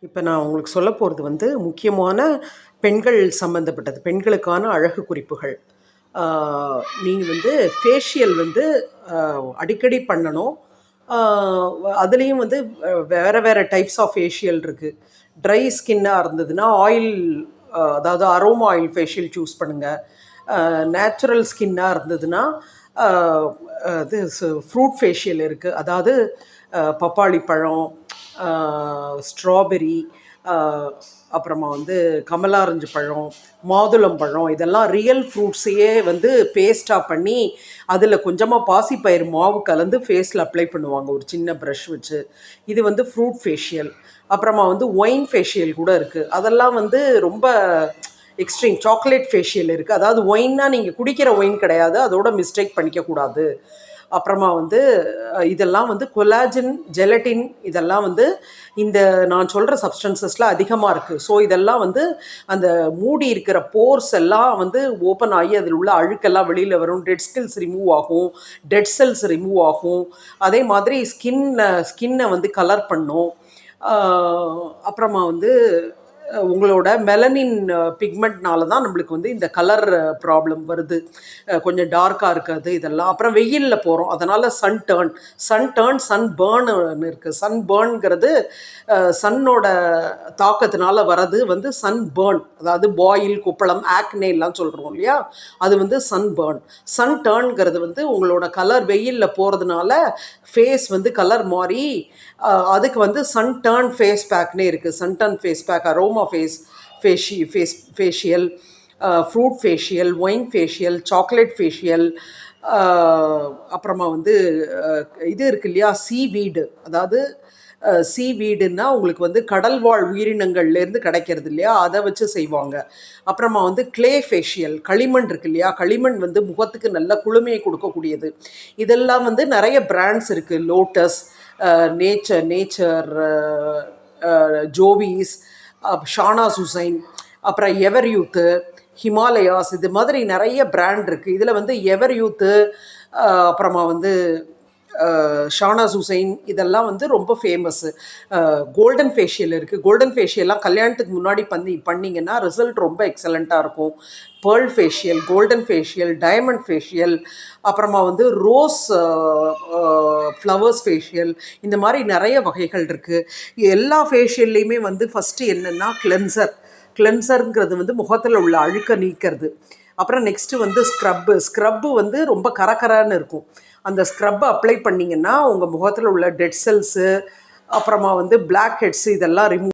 இப்போ நான் உங்களுக்கு சொல்ல போகிறது வந்து முக்கியமான பெண்கள் சம்மந்தப்பட்டது, பெண்களுக்கான அழகு குறிப்புகள். நீங்கள் வந்து ஃபேஷியல் வந்து அடிக்கடி பண்ணணும். அதுலேயும் வந்து வேறு வேறு டைப்ஸ் ஆஃப் ஃபேஷியல் இருக்குது. ட்ரை ஸ்கின்னாக இருந்ததுன்னா ஆயில், அதாவது அரோமா ஆயில் ஃபேஷியல் சூஸ் பண்ணுங்கள். நேச்சுரல் ஸ்கின்னாக இருந்ததுன்னா இது ஃப்ரூட் ஃபேஷியல் இருக்குது. அதாவது பப்பாளி பழம், ஸ்ட்ராபெரி, அப்புறமா வந்து கமலாரஞ்சு பழம், மாதுளம் பழம், இதெல்லாம் ரியல் ஃப்ரூட்ஸையே வந்து பேஸ்ட்டாக பண்ணி அதில் கொஞ்சமாக பாசிப்பயிறு மாவு கலந்து ஃபேஸில் அப்ளை பண்ணுவாங்க ஒரு சின்ன ப்ரஷ் வச்சு. இது வந்து ஃப்ரூட் ஃபேஷியல். அப்புறமா வந்து ஒயின் ஃபேஷியல் கூட இருக்குது. அதெல்லாம் வந்து ரொம்ப எக்ஸ்ட்ரீம். சாக்லேட் ஃபேஷியல் இருக்குது. அதாவது ஒயின்னா நீங்கள் குடிக்கிற ஒயின் கிடையாது, அதோட மிஸ்டேக் பண்ணிக்கக்கூடாது. அப்புறமா வந்து இதெல்லாம் வந்து கொலாஜன், ஜெலட்டின், இதெல்லாம் வந்து இந்த நான் சொல்கிற சப்ஸ்டன்சஸில் அதிகமாக இருக்குது. ஸோ இதெல்லாம் வந்து அந்த மூடி இருக்கிற போர்ஸ் எல்லாம் வந்து ஓப்பன் ஆகி அதில் உள்ள அழுக்கெல்லாம் வெளியில் வரும். டெட் ஸ்கில்ஸ் ரிமூவ் ஆகும், டெட் செல்ஸ் ரிமூவ் ஆகும். அதே மாதிரி ஸ்கின்னை வந்து கலர் பண்ணும். அப்புறமா வந்து உங்களோட மெலனின் பிக்மெண்ட்னால தான் நம்மளுக்கு வந்து இந்த கலர் ப்ராப்ளம் வருது. கொஞ்சம் டார்க்காக இருக்காது இதெல்லாம். அப்புறம் வெயிலில் போகிறோம், அதனால் சன் பேர்ன்னு இருக்குது. சன் பேர்ன்கிறது சன்னோட தாக்கத்தினால வர்றது வந்து சன் பேர்ன். அதாவது பாயில், குப்பளம், ஆக்னேலாம் சொல்கிறோம் இல்லையா, அது வந்து சன் பேர்ன். சன் டர்ன்கிறது வந்து உங்களோட கலர் வெயிலில் போகிறதுனால ஃபேஸ் வந்து கலர் மாறி, அதுக்கு வந்து சன் டர்ன் ஃபேஸ் பேக்னே இருக்குது. Sun turn face pack, aroma facial, fruit facial, wine facial, chocolate facial. அப்புறமா வந்து இது இருக்குது இல்லையா, சீவீடு. அதாவது சீவீடுன்னா உங்களுக்கு வந்து கடல்வாழ் உயிரினங்கள்லேருந்து கிடைக்கிறது இல்லையா, அதை வச்சு செய்வாங்க. அப்புறமா வந்து கிளே ஃபேஷியல், களிமண் இருக்கு இல்லையா, களிமண் வந்து முகத்துக்கு நல்ல குளுமையை கொடுக்கக்கூடியது. இதெல்லாம் வந்து நிறைய பிராண்ட்ஸ் இருக்குது. Lotus, nature, Jovees, Shana Susanne, அப்புறம் எவர் யூத்து, ஹிமாலயாஸ், இது மாதிரி நிறைய பிராண்ட் இருக்குது. இதில் வந்து எவர் யூத்து, அப்புறமா வந்து ஷானா சுசைன், இதெல்லாம் வந்து ரொம்ப ஃபேமஸ்ஸு. கோல்டன் ஃபேஷியல் இருக்குது. கோல்டன் ஃபேஷியல்லாம் கல்யாணத்துக்கு முன்னாடி பண்ணிங்கன்னா ரிசல்ட் ரொம்ப எக்ஸலண்ட்டாக இருக்கும். Pearl facial, golden facial, diamond facial, அப்புறமா வந்து ரோஸ் ஃப்ளவர்ஸ் ஃபேஷியல், இந்த மாதிரி நிறைய வகைகள் இருக்குது. எல்லா ஃபேஷியல்லையுமே வந்து ஃபஸ்ட்டு என்னென்னா கிளென்சருங்கிறது வந்து முகத்தில் உள்ள அழுக்க நீக்கிறது. அப்புறம் நெக்ஸ்ட்டு வந்து ஸ்க்ரப்பு வந்து ரொம்ப கரகரன்னு இருக்கும். அந்த ஸ்க்ரப்பை அப்ளை பண்ணிங்கன்னா உங்கள் முகத்தில் உள்ள டெட் செல்ஸு, அப்புறமா வந்து பிளாக் ஹெட்ஸு, இதெல்லாம் ரிமூவ்